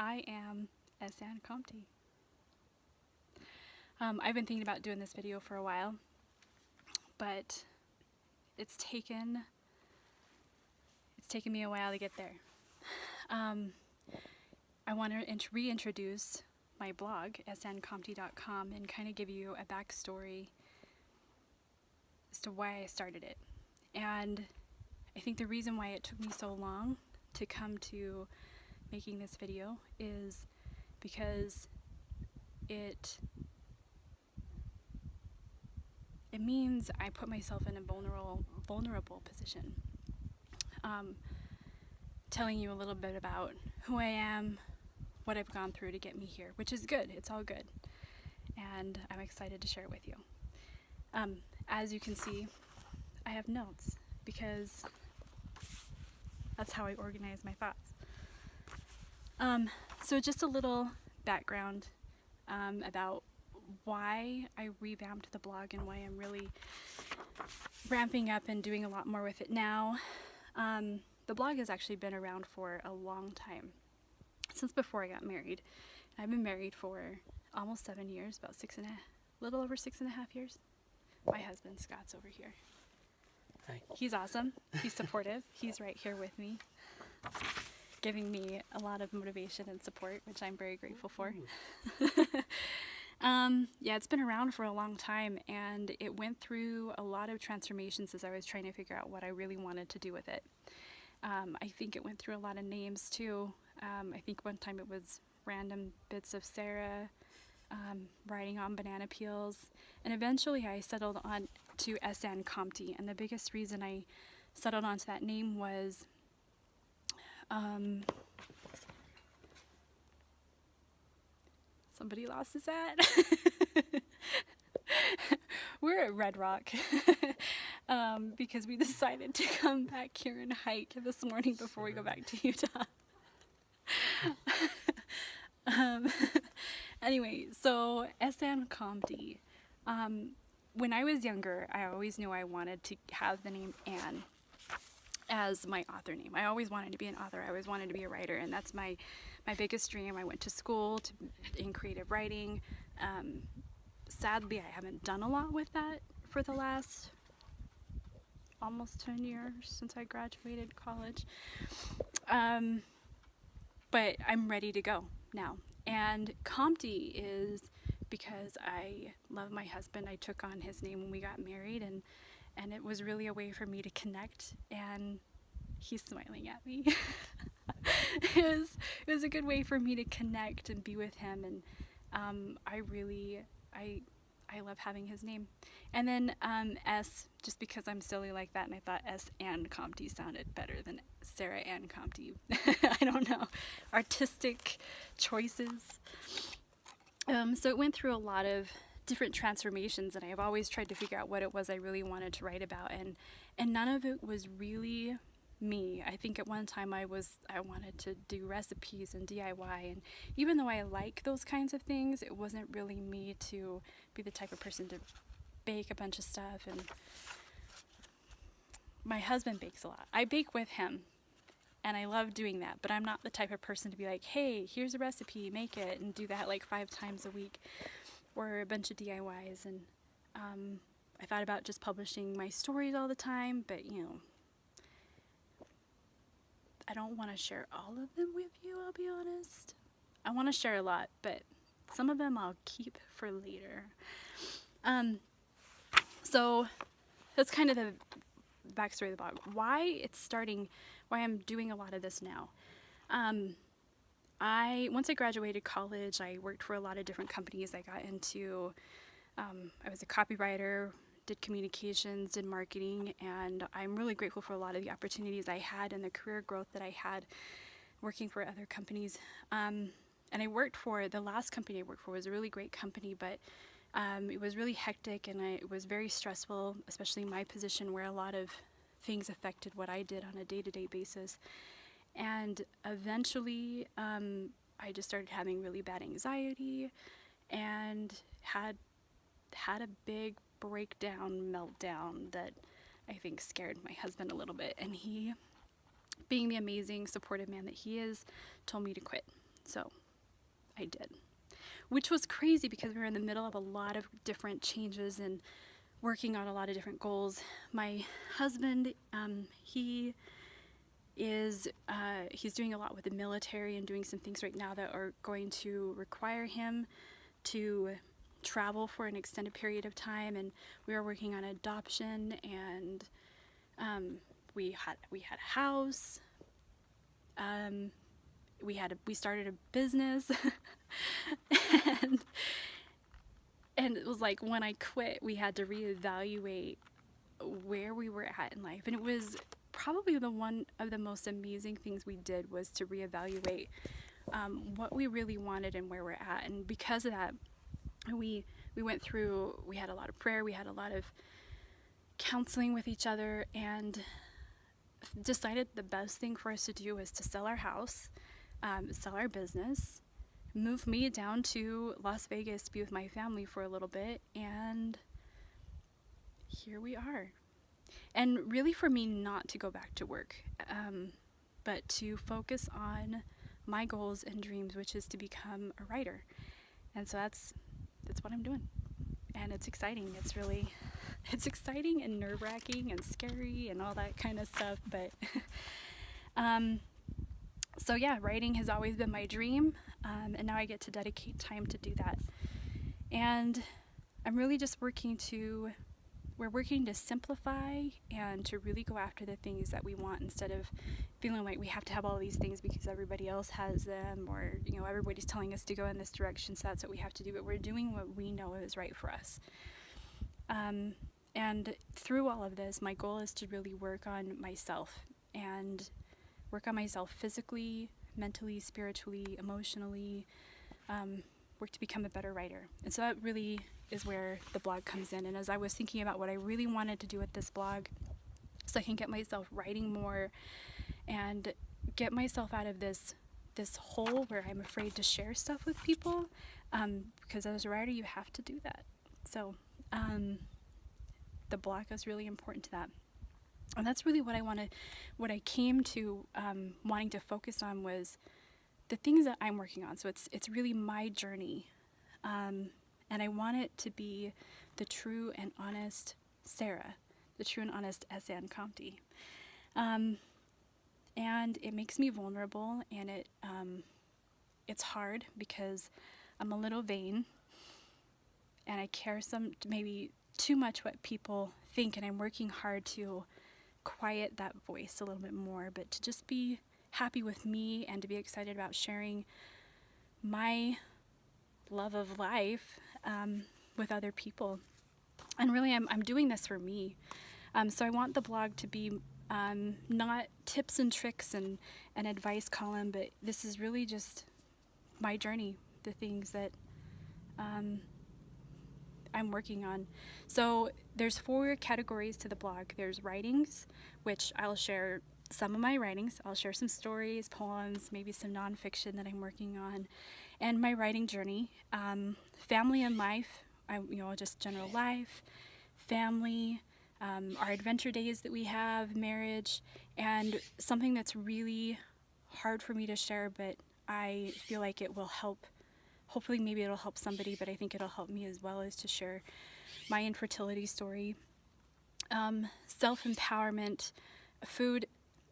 I am Sara Comte. I've been thinking about doing this video for a while, but it's taken me a while to get there. I want to reintroduce my blog, sancomte.com, and kind of give you a backstory as to why I started it. And I think the reason why it took me so long to come to making this video is because it means I put myself in a vulnerable position. Telling you a little bit about who I am, what I've gone through to get me here, which is good. It's all good. And I'm excited to share it with you. As you can see, I have notes because that's how I organize my thoughts. So just a little background about why I revamped the blog and why I'm really ramping up and doing a lot more with it now. The blog has actually been around for a long time, since before I got married. I've been married for almost 7 years, about little over 6.5 years. My husband, Scott's over here. Hi. He's awesome. He's supportive. He's right here with me, giving me a lot of motivation and support, which I'm very grateful for. Yeah, it's been around for a long time, and it went through a lot of transformations as I was trying to figure out what I really wanted to do with it. I think it went through a lot of names too. I think one time it was random bits of Sara, writing on banana peels, and eventually I settled on to Sara Comte, and the biggest reason I settled onto that name was somebody lost his hat. We're at Red Rock because we decided to come back here and hike this morning before we go back to Utah. Anyway, so Sara Comte. When I was younger, I always knew I wanted to have the name Anne as my author name. I always wanted to be an author. I always wanted to be a writer, and that's my biggest dream. I went to school in creative writing. Sadly, I haven't done a lot with that for the last almost 10 years since I graduated college. But I'm ready to go now. And Comte is because I love my husband. I took on his name when we got married, and it was really a way for me to connect, and he's smiling at me. It was a good way for me to connect and be with him, and I love having his name. And then S, just because I'm silly like that, and I thought Sara Comte sounded better than Sara Ann Comte. I don't know. Artistic choices. So it went through a lot of different transformations, and I've always tried to figure out what it was I really wanted to write about, and none of it was really me. I think at one time I wanted to do recipes and DIY, and even though I like those kinds of things, it wasn't really me to be the type of person to bake a bunch of stuff. And my husband bakes a lot. I bake with him, and I love doing that, but I'm not the type of person to be like, hey, here's a recipe, make it, and do that like 5 times a week, or a bunch of DIYs. And I thought about just publishing my stories all the time, but you know, I don't want to share all of them with you, I'll be honest. I want to share a lot, but some of them I'll keep for later. So that's kind of the backstory of the blog. Why I'm doing a lot of this now. Once I graduated college, I worked for a lot of different companies. I got into, I was a copywriter, did communications, did marketing, and I'm really grateful for a lot of the opportunities I had and the career growth that I had working for other companies. And the last company I worked for was a really great company, but it was really hectic, and it was very stressful, especially my position where a lot of things affected what I did on a day-to-day basis. And eventually I just started having really bad anxiety and had a big meltdown that I think scared my husband a little bit, and he, being the amazing supportive man that he is, told me to quit. So I did, which was crazy because we were in the middle of a lot of different changes and working on a lot of different goals. My husband, he is he's doing a lot with the military and doing some things right now that are going to require him to travel for an extended period of time, and we are working on adoption, and we had a house, we started a business and it was like when I quit, we had to reevaluate where we were at in life. And it was probably one of the most amazing things we did was to reevaluate what we really wanted and where we're at. And because of that, we had a lot of prayer, we had a lot of counseling with each other, and decided the best thing for us to do was to sell our house, sell our business, move me down to Las Vegas to be with my family for a little bit, and here we are. And really for me not to go back to work, but to focus on my goals and dreams, which is to become a writer. And so that's what I'm doing. And it's exciting. It's exciting and nerve-wracking and scary and all that kind of stuff. But so yeah, writing has always been my dream. And now I get to dedicate time to do that. And I'm really just we're working to simplify and to really go after the things that we want, instead of feeling like we have to have all these things because everybody else has them, or everybody's telling us to go in this direction, so that's what we have to do. But we're doing what we know is right for us. And through all of this, my goal is to really work on myself, and work on myself physically, mentally, spiritually, emotionally, work to become a better writer. And so that really is where the blog comes in. And as I was thinking about what I really wanted to do with this blog, so I can get myself writing more and get myself out of this hole where I'm afraid to share stuff with people, because as a writer you have to do that. So the blog is really important to that. And that's really what I came to wanting to focus on, was the things that I'm working on. So it's really my journey. And I want it to be the true and honest Sara, the true and honest S.N. Comte. And it makes me vulnerable, and it's hard because I'm a little vain, and I care maybe too much what people think, and I'm working hard to quiet that voice a little bit more, but to just be happy with me and to be excited about sharing my love of life with other people. And really I'm doing this for me. So I want the blog to be not tips and tricks and an advice column, but this is really just my journey, the things that I'm working on. So there's 4 categories to the blog. There's writings, which I'll share some of my writings. I'll share some stories, poems, maybe some nonfiction that I'm working on, and my writing journey. Family and life, just general life, family, our adventure days that we have, marriage, and something that's really hard for me to share, but I feel like it will help. Hopefully maybe it'll help somebody, but I think it'll help me as well, is to share my infertility story. Self-empowerment, food.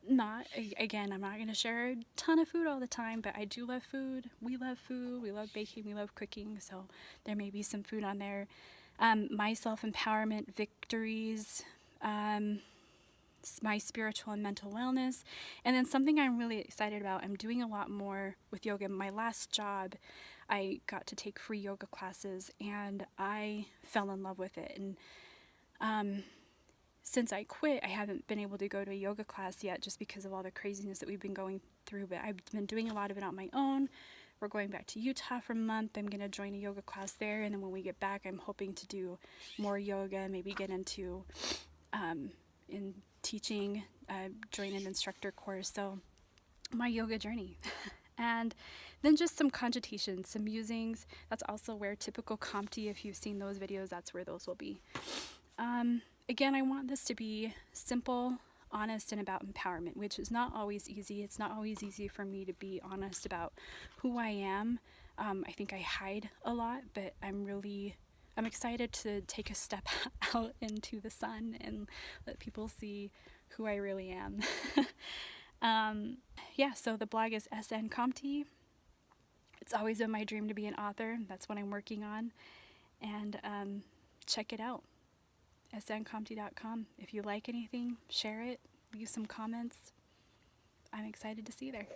I'm not going to share a ton of food all the time, but I do love food. We love food. We love baking. We love cooking. So there may be some food on there. My self-empowerment victories, my spiritual and mental wellness. And then something I'm really excited about, I'm doing a lot more with yoga. My last job, I got to take free yoga classes, and I fell in love with it. And since I quit, I haven't been able to go to a yoga class yet, just because of all the craziness that we've been going through. But I've been doing a lot of it on my own. We're going back to Utah for a month. I'm going to join a yoga class there, and then when we get back, I'm hoping to do more yoga, maybe get into in teaching, join an instructor course. So my yoga journey. And then just some cogitations, some musings. That's also where Typical Comte, if you've seen those videos, that's where those will be. Again, I want this to be simple, honest and about empowerment, which is not always easy. It's not always easy for me to be honest about who I am. I think I hide a lot, but I'm excited to take a step out into the sun and let people see who I really am. Yeah, so the blog is SN Comte. It's always been my dream to be an author. That's what I'm working on. And check it out, sncomte.com. If you like anything, share it, leave some comments. I'm excited to see you there.